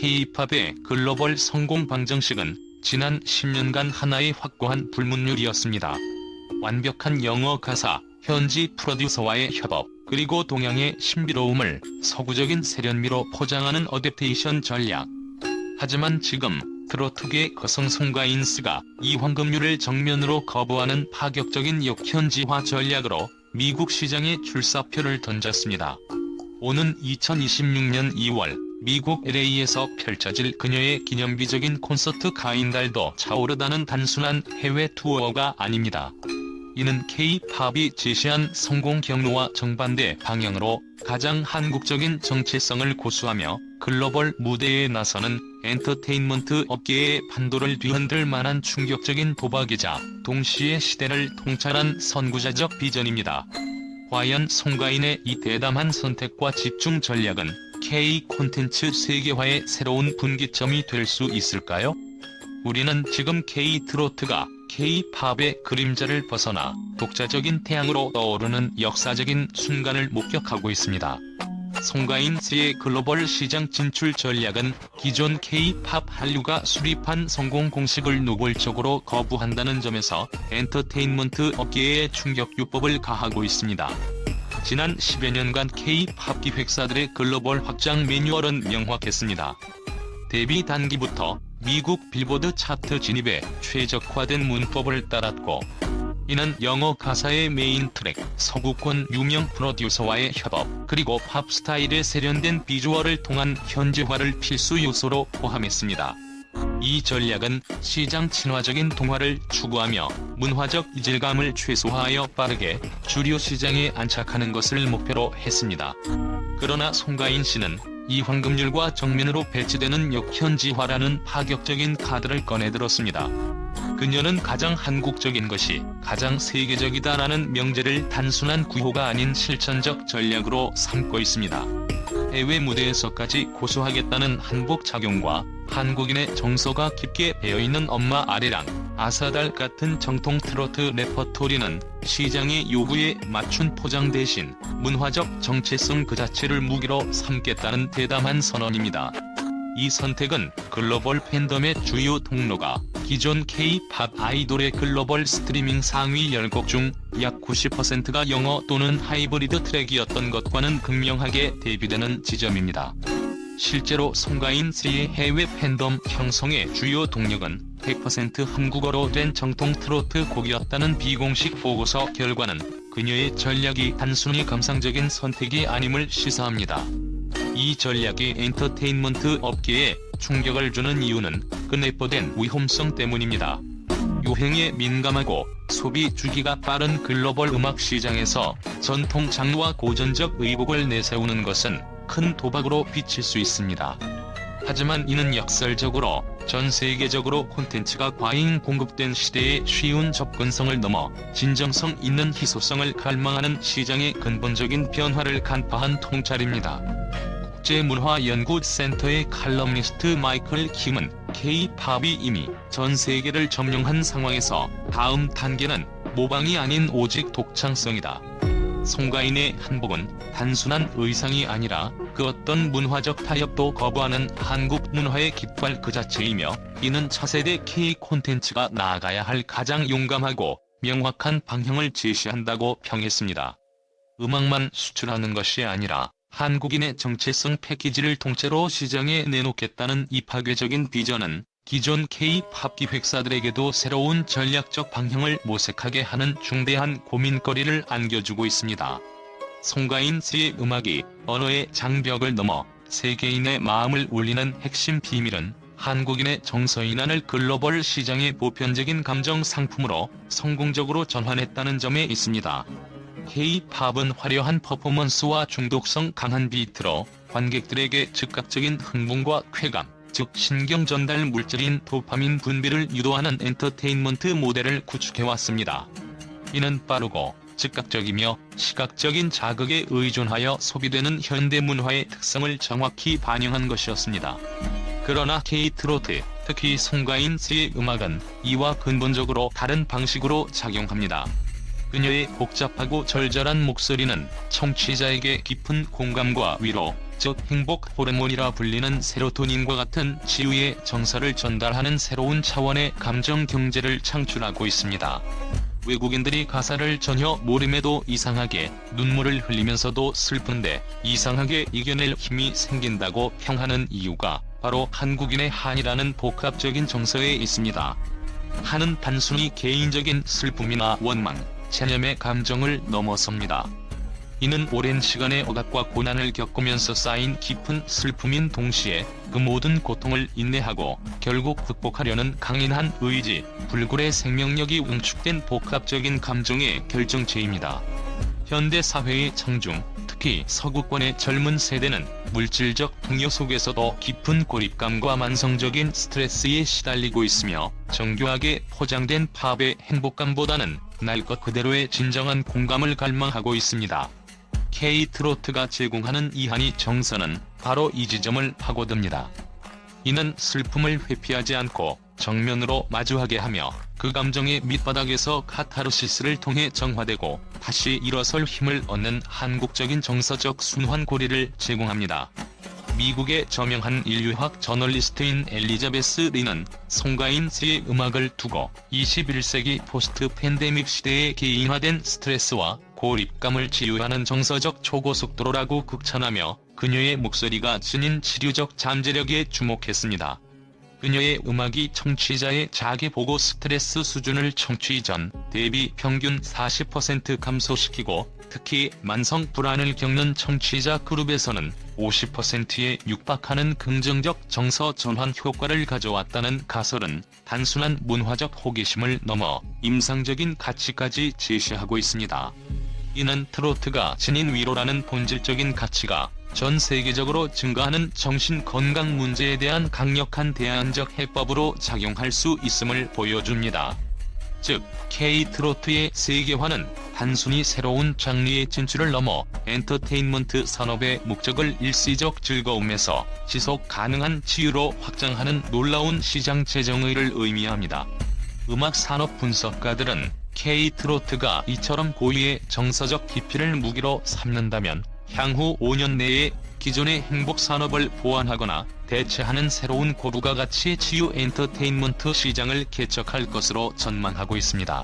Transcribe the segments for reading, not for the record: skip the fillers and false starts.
K-팝의 글로벌 성공 방정식은 지난 10년간 하나의 확고한 불문율이었습니다. 완벽한 영어 가사, 현지 프로듀서와의 협업, 그리고 동양의 신비로움을 서구적인 세련미로 포장하는 어댑테이션 전략. 하지만 지금 트로트계 거성 송가인스가 이 황금률을 정면으로 거부하는 파격적인 역현지화 전략으로 미국 시장에 출사표를 던졌습니다. 오는 2026년 2월 미국 LA에서 펼쳐질 그녀의 기념비적인 콘서트 가인달도 차오르다는 단순한 해외 투어가 아닙니다. 이는 K-팝이 제시한 성공 경로와 정반대 방향으로 가장 한국적인 정체성을 고수하며 글로벌 무대에 나서는 엔터테인먼트 업계의 판도를 뒤흔들 만한 충격적인 도박이자 동시에 시대를 통찰한 선구자적 비전입니다. 과연 송가인의 이 대담한 선택과 집중 전략은 K-콘텐츠 세계화의 새로운 분기점이 될 수 있을까요? 우리는 지금 K-트로트가 K-팝의 그림자를 벗어나 독자적인 태양으로 떠오르는 역사적인 순간을 목격하고 있습니다. 송가인스의 글로벌 시장 진출 전략은 기존 K-팝 한류가 수립한 성공 공식을 노골적으로 거부한다는 점에서 엔터테인먼트 업계에 충격요법을 가하고 있습니다. 지난 10여 년간 K-팝 기획사들의 글로벌 확장 매뉴얼은 명확했습니다. 데뷔 단기부터 미국 빌보드 차트 진입에 최적화된 문법을 따랐고, 이는 영어 가사의 메인 트랙, 서구권 유명 프로듀서와의 협업, 그리고 팝 스타일의 세련된 비주얼을 통한 현지화를 필수 요소로 포함했습니다. 이 전략은 시장 친화적인 동화를 추구하며 문화적 이질감을 최소화하여 빠르게 주류 시장에 안착하는 것을 목표로 했습니다. 그러나 송가인 씨는 이 황금률과 정면으로 배치되는 역현지화라는 파격적인 카드를 꺼내들었습니다. 그녀는 가장 한국적인 것이 가장 세계적이다라는 명제를 단순한 구호가 아닌 실천적 전략으로 삼고 있습니다. 해외 무대에서까지 고수하겠다는 한복 착용과 한국인의 정서가 깊게 배어있는 엄마 아리랑, 아사달 같은 정통 트로트 레퍼토리는 시장의 요구에 맞춘 포장 대신 문화적 정체성 그 자체를 무기로 삼겠다는 대담한 선언입니다. 이 선택은 글로벌 팬덤의 주요 통로가 기존 K-팝 아이돌의 글로벌 스트리밍 상위 10곡 중 약 90%가 영어 또는 하이브리드 트랙이었던 것과는 극명하게 대비되는 지점입니다. 실제로 송가인스의 해외 팬덤 형성의 주요 동력은 100% 한국어로 된 정통 트로트 곡이었다는 비공식 보고서 결과는 그녀의 전략이 단순히 감상적인 선택이 아님을 시사합니다. 이 전략이 엔터테인먼트 업계에 충격을 주는 이유는 그 내포된 위험성 때문입니다. 유행에 민감하고 소비 주기가 빠른 글로벌 음악 시장에서 전통 장르와 고전적 의복을 내세우는 것은 큰 도박으로 비칠 수 있습니다. 하지만 이는 역설적으로 전 세계적으로 콘텐츠가 과잉 공급된 시대의 쉬운 접근성을 넘어 진정성 있는 희소성을 갈망하는 시장의 근본적인 변화를 간파한 통찰입니다. 국제문화연구센터의 칼럼니스트 마이클 킴은 K-팝이 이미 전 세계를 점령한 상황에서 다음 단계는 모방이 아닌 오직 독창성이다. 송가인의 한복은 단순한 의상이 아니라 그 어떤 문화적 타협도 거부하는 한국 문화의 깃발 그 자체이며, 이는 차세대 K-콘텐츠가 나아가야 할 가장 용감하고 명확한 방향을 제시한다고 평했습니다. 음악만 수출하는 것이 아니라 한국인의 정체성 패키지를 통째로 시장에 내놓겠다는 이 파괴적인 비전은 기존 K-팝 기획사들에게도 새로운 전략적 방향을 모색하게 하는 중대한 고민거리를 안겨주고 있습니다. 송가인스의 음악이 언어의 장벽을 넘어 세계인의 마음을 울리는 핵심 비밀은 한국인의 정서인안을 글로벌 시장의 보편적인 감정 상품으로 성공적으로 전환했다는 점에 있습니다. K-팝은 화려한 퍼포먼스와 중독성 강한 비트로 관객들에게 즉각적인 흥분과 쾌감, 즉 신경 전달 물질인 도파민 분비를 유도하는 엔터테인먼트 모델을 구축해왔습니다. 이는 빠르고 즉각적이며 시각적인 자극에 의존하여 소비되는 현대 문화의 특성을 정확히 반영한 것이었습니다. 그러나 K-트로트, 특히 송가인스의 음악은 이와 근본적으로 다른 방식으로 작용합니다. 그녀의 복잡하고 절절한 목소리는 청취자에게 깊은 공감과 위로, 내적 행복 호르몬이라 불리는 세로토닌과 같은 치유의 정서를 전달하는 새로운 차원의 감정 경제를 창출하고 있습니다. 외국인들이 가사를 전혀 모름에도 이상하게 눈물을 흘리면서도 슬픈데 이상하게 이겨낼 힘이 생긴다고 평하는 이유가 바로 한국인의 한이라는 복합적인 정서에 있습니다. 한은 단순히 개인적인 슬픔이나 원망, 체념의 감정을 넘어섭니다. 이는 오랜 시간의 억압과 고난을 겪으면서 쌓인 깊은 슬픔인 동시에 그 모든 고통을 인내하고 결국 극복하려는 강인한 의지, 불굴의 생명력이 응축된 복합적인 감정의 결정체입니다. 현대 사회의 청중, 특히 서구권의 젊은 세대는 물질적 풍요 속에서도 깊은 고립감과 만성적인 스트레스에 시달리고 있으며 정교하게 포장된 팝의 행복감보다는 날 것 그대로의 진정한 공감을 갈망하고 있습니다. K-트로트가 제공하는 이 한이 정서는 바로 이 지점을 파고듭니다. 이는 슬픔을 회피하지 않고 정면으로 마주하게 하며 그 감정의 밑바닥에서 카타르시스를 통해 정화되고 다시 일어설 힘을 얻는 한국적인 정서적 순환고리를 제공합니다. 미국의 저명한 인류학 저널리스트인 엘리자베스 리는 송가인 씨의 음악을 두고 21세기 포스트 팬데믹 시대에 개인화된 스트레스와 고립감을 치유하는 정서적 초고속도로라고 극찬하며 그녀의 목소리가 지닌 치료적 잠재력에 주목했습니다. 그녀의 음악이 청취자의 자기보고 스트레스 수준을 청취 전 대비 평균 40% 감소시키고 특히 만성 불안을 겪는 청취자 그룹에서는 50%에 육박하는 긍정적 정서 전환 효과를 가져왔다는 가설은 단순한 문화적 호기심을 넘어 임상적인 가치까지 제시하고 있습니다. 이는 트로트가 지닌 위로라는 본질적인 가치가 전 세계적으로 증가하는 정신 건강 문제에 대한 강력한 대안적 해법으로 작용할 수 있음을 보여줍니다. 즉, K-트로트의 세계화는 단순히 새로운 장르의 진출을 넘어 엔터테인먼트 산업의 목적을 일시적 즐거움에서 지속 가능한 치유로 확장하는 놀라운 시장 재정의를 의미합니다. 음악 산업 분석가들은 K-트로트가 이처럼 고유의 정서적 깊이를 무기로 삼는다면 향후 5년 내에 기존의 행복 산업을 보완하거나 대체하는 새로운 고부가 가치 치유 엔터테인먼트 시장을 개척할 것으로 전망하고 있습니다.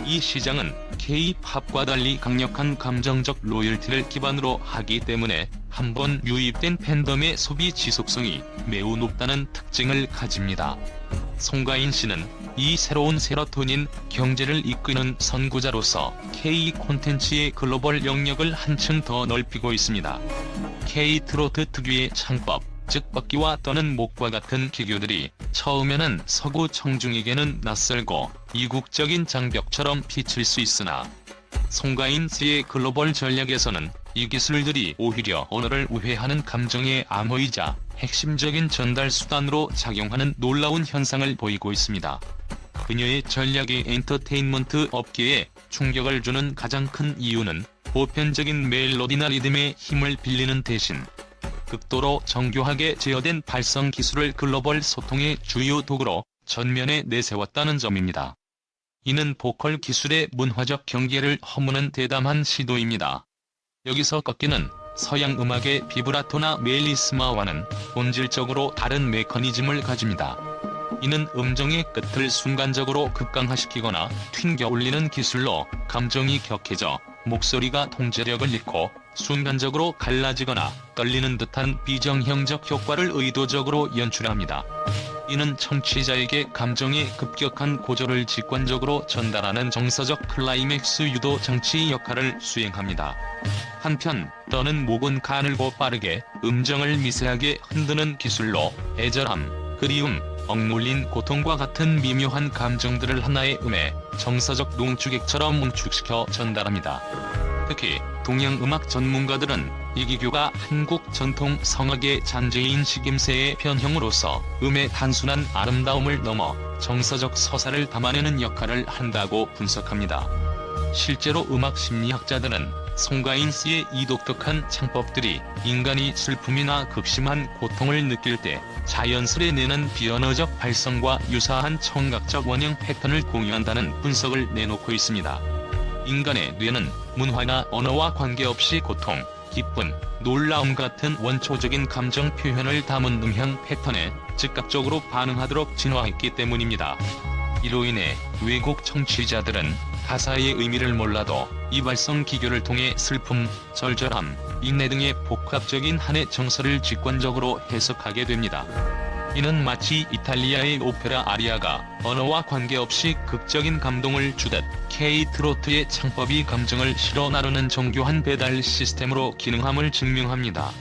이 시장은 K-팝과 달리 강력한 감정적 로열티를 기반으로 하기 때문에 한번 유입된 팬덤의 소비 지속성이 매우 높다는 특징을 가집니다. 송가인 씨는 이 새로운 세로토닌 경제를 이끄는 선구자로서 K-콘텐츠의 글로벌 영역을 한층 더 넓히고 있습니다. K-트로트 특유의 창법, 즉 뻗기와 떠는 목과 같은 기교들이 처음에는 서구 청중에게는 낯설고 이국적인 장벽처럼 비칠 수 있으나 송가인 씨의 글로벌 전략에서는 이 기술들이 오히려 언어를 우회하는 감정의 암호이자 핵심적인 전달 수단으로 작용하는 놀라운 현상을 보이고 있습니다. 그녀의 전략이 엔터테인먼트 업계에 충격을 주는 가장 큰 이유는 보편적인 멜로디나 리듬의 힘을 빌리는 대신 극도로 정교하게 제어된 발성 기술을 글로벌 소통의 주요 도구로 전면에 내세웠다는 점입니다. 이는 보컬 기술의 문화적 경계를 허무는 대담한 시도입니다. 여기서 꺾이는 서양 음악의 비브라토나 멜리스마와는 본질적으로 다른 메커니즘을 가집니다. 이는 음정의 끝을 순간적으로 극강화시키거나 튕겨 올리는 기술로 감정이 격해져 목소리가 통제력을 잃고 순간적으로 갈라지거나 떨리는 듯한 비정형적 효과를 의도적으로 연출합니다. 이는 청취자에게 감정의 급격한 고조를 직관적으로 전달하는 정서적 클라이맥스 유도 장치 역할을 수행합니다. 한편 떠는 목은 가늘고 빠르게 음정을 미세하게 흔드는 기술로 애절함, 그리움, 억눌린 고통과 같은 미묘한 감정들을 하나의 음에 정서적 농축액처럼 응축시켜 전달합니다. 특히 동양음악 전문가들은 이 기교가 한국 전통 성악의 잔재인 식임새의 변형으로서 음의 단순한 아름다움을 넘어 정서적 서사를 담아내는 역할을 한다고 분석합니다. 실제로 음악 심리학자들은 송가인 씨의 이 독특한 창법들이 인간이 슬픔이나 극심한 고통을 느낄 때 자연스레 내는 비언어적 발성과 유사한 청각적 원형 패턴을 공유한다는 분석을 내놓고 있습니다. 인간의 뇌는 문화나 언어와 관계없이 고통, 기쁨, 놀라움 같은 원초적인 감정 표현을 담은 음향 패턴에 즉각적으로 반응하도록 진화했기 때문입니다. 이로 인해 외국 청취자들은 가사의 의미를 몰라도 이발성 기교를 통해 슬픔, 절절함, 인내 등의 복합적인 한의 정서를 직관적으로 해석하게 됩니다. 이는 마치 이탈리아의 오페라 아리아가 언어와 관계없이 극적인 감동을 주듯 K-트로트의 창법이 감정을 실어 나르는 정교한 배달 시스템으로 기능함을 증명합니다.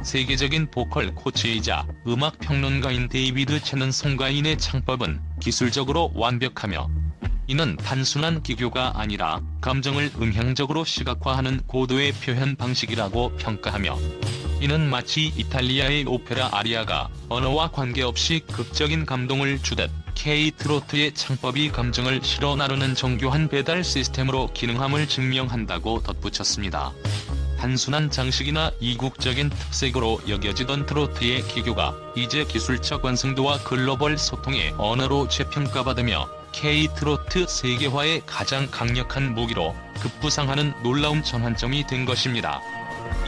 세계적인 보컬 코치이자 음악 평론가인 데이비드 첸은 송가인의 창법은 기술적으로 완벽하며 이는 단순한 기교가 아니라 감정을 음향적으로 시각화하는 고도의 표현 방식이라고 평가하며 이는 마치 이탈리아의 오페라 아리아가 언어와 관계없이 극적인 감동을 주듯 K-트로트의 창법이 감정을 실어 나르는 정교한 배달 시스템으로 기능함을 증명한다고 덧붙였습니다. 단순한 장식이나 이국적인 특색으로 여겨지던 트로트의 기교가 이제 기술적 완성도와 글로벌 소통의 언어로 재평가받으며 K-트로트 세계화의 가장 강력한 무기로 급부상하는 놀라운 전환점이 된 것입니다.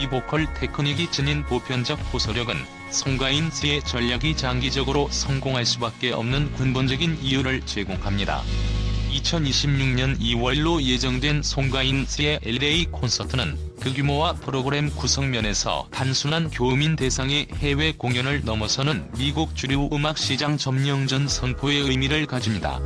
이 보컬 테크닉이 지닌 보편적 호소력은 송가인 씨의 전략이 장기적으로 성공할 수밖에 없는 근본적인 이유를 제공합니다. 2026년 2월로 예정된 송가인 씨의 LA 콘서트는 그 규모와 프로그램 구성면에서 단순한 교민 대상의 해외 공연을 넘어서는 미국 주류 음악 시장 점령전 선포의 의미를 가집니다.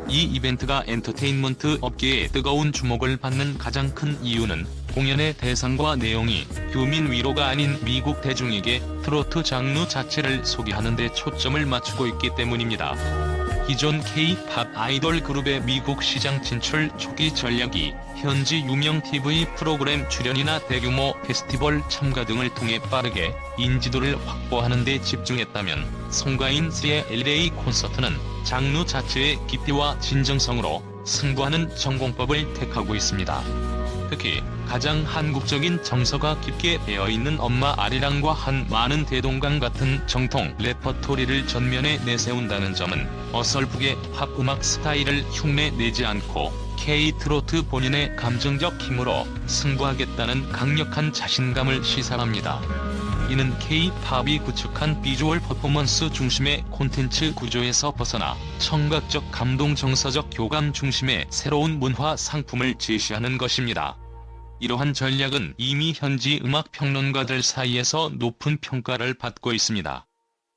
이 이벤트가 엔터테인먼트 업계에 뜨거운 주목을 받는 가장 큰 이유는 공연의 대상과 내용이 교민 위로가 아닌 미국 대중에게 트로트 장르 자체를 소개하는 데 초점을 맞추고 있기 때문입니다. 기존 K-팝 아이돌 그룹의 미국 시장 진출 초기 전략이 현지 유명 TV 프로그램 출연이나 대규모 페스티벌 참가 등을 통해 빠르게 인지도를 확보하는 데 집중했다면 송가인 씨의 LA 콘서트는 장르 자체의 깊이와 진정성으로 승부하는 전공법을 택하고 있습니다. 특히 가장 한국적인 정서가 깊게 배어있는 엄마 아리랑과 한 많은 대동강 같은 정통 레퍼토리를 전면에 내세운다는 점은 어설프게 팝 음악 스타일을 흉내내지 않고 K-트로트 본연의 감정적 힘으로 승부하겠다는 강력한 자신감을 시사합니다. 이는 K-팝이 구축한 비주얼 퍼포먼스 중심의 콘텐츠 구조에서 벗어나 청각적 감동 정서적 교감 중심의 새로운 문화 상품을 제시하는 것입니다. 이러한 전략은 이미 현지 음악 평론가들 사이에서 높은 평가를 받고 있습니다.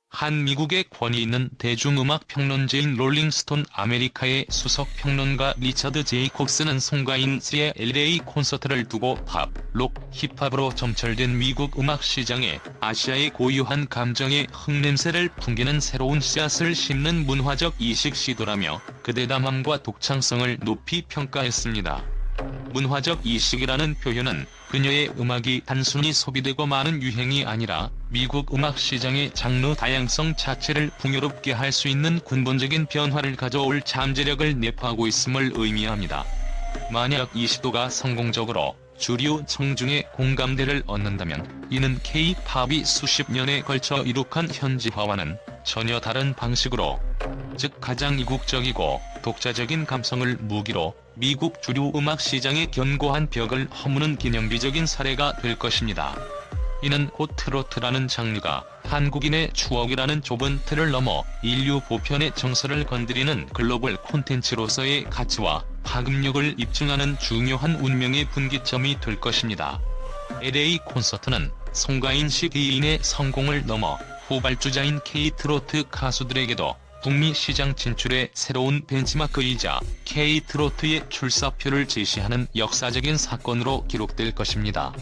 한 미국의 권위 있는 대중음악 평론지인 롤링스톤 아메리카의 수석 평론가 리처드 제이콥스는 송가인 씨의 LA 콘서트를 두고 팝, 록, 힙합으로 점철된 미국 음악 시장에 아시아의 고유한 감정의 흙냄새를 풍기는 새로운 씨앗을 심는 문화적 이식 시도라며 그 대담함과 독창성을 높이 평가했습니다. 문화적 이식이라는 표현은 그녀의 음악이 단순히 소비되고 마는 유행이 아니라 미국 음악 시장의 장르 다양성 자체를 풍요롭게 할 수 있는 근본적인 변화를 가져올 잠재력을 내포하고 있음을 의미합니다. 만약 이 시도가 성공적으로 주류 청중의 공감대를 얻는다면 이는 K-팝이 수십 년에 걸쳐 이룩한 현지화와는 전혀 다른 방식으로, 즉 가장 이국적이고 독자적인 감성을 무기로 미국 주류 음악 시장의 견고한 벽을 허무는 기념비적인 사례가 될 것입니다. 이는 곧 트로트라는 장르가 한국인의 추억이라는 좁은 틀을 넘어 인류 보편의 정서를 건드리는 글로벌 콘텐츠로서의 가치와 파급력을 입증하는 중요한 운명의 분기점이 될 것입니다. LA 콘서트는 송가인 씨 개인의 성공을 넘어 후발주자인 K-트로트 가수들에게도 북미 시장 진출의 새로운 벤치마크이자 K-트로트의 출사표를 제시하는 역사적인 사건으로 기록될 것입니다.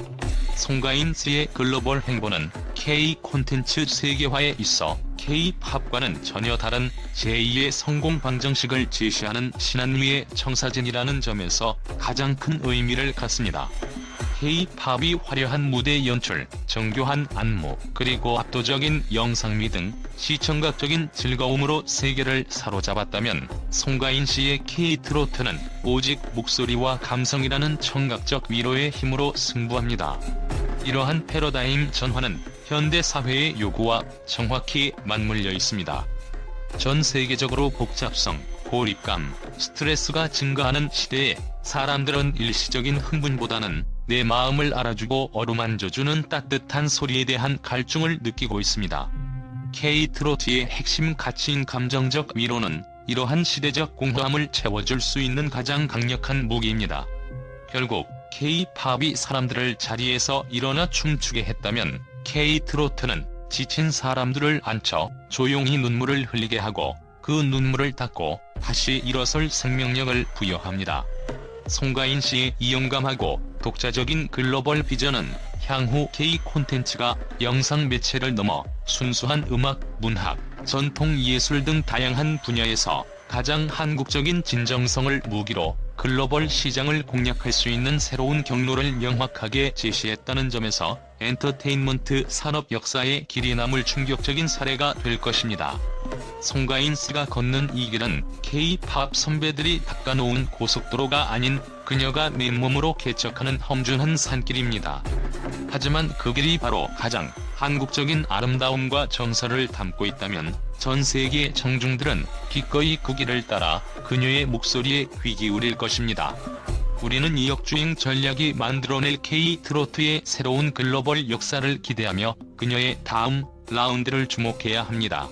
송가인 씨의 글로벌 행보는 K-콘텐츠 세계화에 있어 K-팝과는 전혀 다른 제2의 성공 방정식을 제시하는 신한위의 청사진이라는 점에서 가장 큰 의미를 갖습니다. K-팝이 화려한 무대 연출, 정교한 안무, 그리고 압도적인 영상미 등 시청각적인 즐거움으로 세계를 사로잡았다면 송가인 씨의 K-트로트는 오직 목소리와 감성이라는 청각적 위로의 힘으로 승부합니다. 이러한 패러다임 전환은 현대 사회의 요구와 정확히 맞물려 있습니다. 전 세계적으로 복잡성, 고립감, 스트레스가 증가하는 시대에 사람들은 일시적인 흥분보다는 내 마음을 알아주고 어루만져주는 따뜻한 소리에 대한 갈증을 느끼고 있습니다. K-트로트의 핵심 가치인 감정적 위로는 이러한 시대적 공허함을 채워줄 수 있는 가장 강력한 무기입니다. 결국 K-팝이 사람들을 자리에서 일어나 춤추게 했다면 K-트로트는 지친 사람들을 앉혀 조용히 눈물을 흘리게 하고 그 눈물을 닦고 다시 일어설 생명력을 부여합니다. 송가인 씨의 이 용감하고 독자적인 글로벌 비전은 향후 K 콘텐츠가 영상 매체를 넘어 순수한 음악, 문학, 전통 예술 등 다양한 분야에서 가장 한국적인 진정성을 무기로 글로벌 시장을 공략할 수 있는 새로운 경로를 명확하게 제시했다는 점에서 엔터테인먼트 산업 역사에 길이 남을 충격적인 사례가 될 것입니다. 송가인 씨가 걷는 이 길은 K-팝 선배들이 닦아놓은 고속도로가 아닌 그녀가 맨몸으로 개척하는 험준한 산길입니다. 하지만 그 길이 바로 가장 한국적인 아름다움과 정서를 담고 있다면 전 세계 청중들은 기꺼이 그 길을 따라 그녀의 목소리에 귀 기울일 것입니다. 우리는 이 역주행 전략이 만들어낼 K-트로트의 새로운 글로벌 역사를 기대하며 그녀의 다음 라운드를 주목해야 합니다.